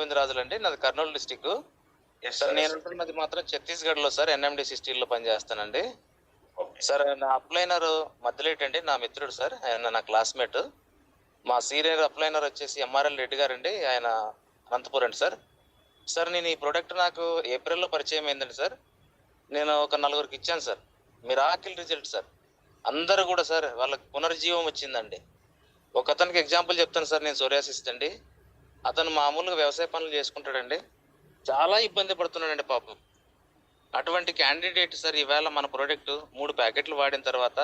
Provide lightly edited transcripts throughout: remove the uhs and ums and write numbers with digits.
గోవిందరాజులు అండి. నాది Kurnool district. Sir నేను ఉంటున్నది మాత్రం ఛత్తీస్గఢ్ లో సార్. ఎన్ఎండిసి స్టీల్ లో పనిచేస్తానండి. సార్ నా అప్లైనర్ మధ్యలేట్ అండి, నా మిత్రుడు సార్. ఆయన నా క్లాస్మేట్. మా సీనియర్ అప్లైనర్ వచ్చేసి ఎంఆర్ఎల్ రెడ్డి గారు అండి. ఆయన అనంతపురం అండి సార్. సార్ నేను ఈ ప్రోడక్ట్ నాకు ఏప్రిల్లో పరిచయం అయిందండి సార్. నేను ఒక 4గురికి ఇచ్చాను సార్. Miracle result sir. అందరూ కూడా సార్ వాళ్ళకి పునర్జీవం వచ్చిందండి. ఒక అతనికి ఎగ్జాంపుల్ చెప్తాను సార్. నేను సోరియాసిస్ అండి. అతను మామూలుగా వ్యవసాయ పనులు చేసుకుంటాడండి. చాలా ఇబ్బంది పడుతున్నాడండి పాపం. అటువంటి క్యాండిడేట్ సార్ ఈవేళ మన ప్రోడక్ట్ 3 ప్యాకెట్లు వాడిన తర్వాత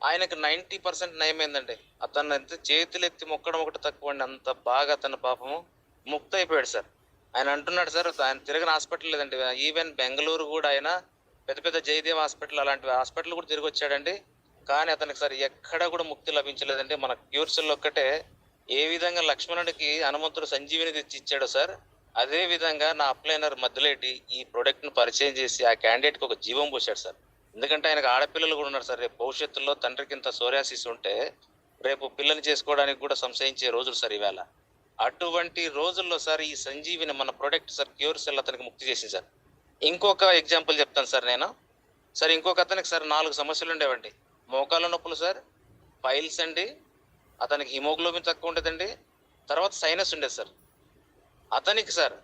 ఆయనకు 90% నయమైందండి. అతను ఎంత చేతులెత్తి మొక్కడం ఒకటి తక్కువ అండి. అంత బాగా అతను పాపము ముక్త అయిపోయాడు సార్. ఆయన అంటున్నాడు సార్, ఆయన తిరగని హాస్పిటల్ లేదండి. ఈవెన్ బెంగళూరు కూడా ఆయన పెద్ద పెద్ద జయదేవ్ హాస్పిటల్ అలాంటి హాస్పిటల్ కూడా తిరిగి వచ్చాడండి. కానీ అతనికి సార్ ఎక్కడ కూడా ముక్తి లభించలేదండి. మన క్యూర్స్లో ఒక్కటే ఏ విధంగా లక్ష్మణుడికి హనుమంతుడు సంజీవిని తెచ్చి ఇచ్చాడో సార్, అదే విధంగా నా అప్లైనర్ మధ్యలేటి ఈ ప్రోడక్ట్ ను పరిచయం చేసి ఆ క్యాండిడేట్ కి ఒక జీవం పోశాడు సార్. ఎందుకంటే ఆయనకు ఆడపిల్లలు కూడా ఉన్నారు సార్. రేపు భవిష్యత్తులో తండ్రికి ఇంత సోరియాసిస్ ఉంటే రేపు పిల్లని చేసుకోవడానికి కూడా సంశయించే రోజులు సార్ ఈవేళ. అటువంటి రోజుల్లో సార్ ఈ సంజీవిని మన ప్రోడక్ట్ సార్ క్యూర్ సెల్ అతనికి ముక్తి చేసింది సార్. ఇంకొక ఎగ్జాంపుల్ చెప్తాను సార్ నేను. సార్ ఇంకొక అతనికి సార్ 4 సమస్యలు ఉండేవండి. మోకాళ్ళ నొప్పులు సార్, పైల్స్ అండి, అతనికి హిమోగ్లోబిన్ తక్కువ ఉండేదండి, తర్వాత సైనస్ ఉండేది సార్. అతనికి సార్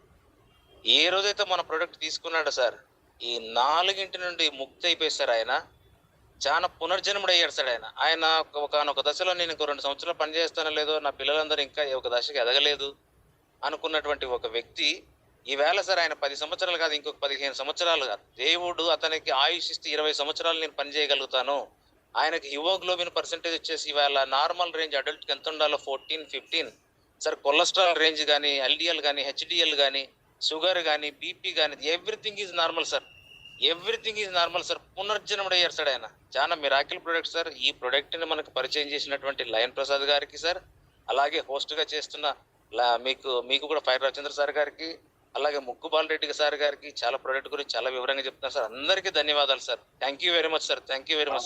ఏ రోజైతే మన ప్రోడక్ట్ తీసుకున్నాడో సార్ ఈ 4గింటి నుండి ముక్తి అయిపోయి సార్ ఆయన చాలా పునర్జన్ముడు అయ్యాడు సార్. ఆయన ఒకనొక దశలో నేను ఇంకో 2 సంవత్సరాలు పనిచేస్తానో లేదో, నా పిల్లలందరూ ఇంకా ఒక దశకి ఎదగలేదు అనుకున్నటువంటి ఒక వ్యక్తి ఈవేళ సార్ ఆయన 10 సంవత్సరాలు కాదు, ఇంకొక 15 సంవత్సరాలు కాదు, దేవుడు అతనికి ఆయుష్ ఇస్తే 20 సంవత్సరాలు నేను పని చేయగలుగుతాను. ఆయనకి హిమోగ్లోబిన్ పర్సెంటేజ్ వచ్చేసి ఈవేళ నార్మల్ రేంజ్ అడల్ట్కి ఎంత ఉండాలో 14-15 సార్. కొలెస్ట్రాల్ రేంజ్ కానీ, ఎల్డిఎల్ కానీ, హెచ్డిఎల్ కానీ, షుగర్ కానీ, బీపీ కానీ, everything is normal sir. Everything is normal sir. పునర్జన్ముడు అయ్యారు సార్ ఆయన. చాలా మిరాకిల్ ప్రొడక్ట్ సార్. ఈ ప్రొడక్ట్ ని మనకు పరిచయం చేసినటువంటి లయన్ ప్రసాద్ గారికి సార్, అలాగే హోస్ట్ గా చేస్తున్న మీకు కూడా ఫైర్ రవిచంద్ర సార్ గారికి, అలాగే ముగ్గుబాల్ రెడ్డి సార్ గారికి చాలా ప్రొడక్ట్ గురించి చాలా వివరంగా చెప్తున్నారు సార్. అందరికీ ధన్యవాదాలు sir. Thank you very much sir. Thank you very much.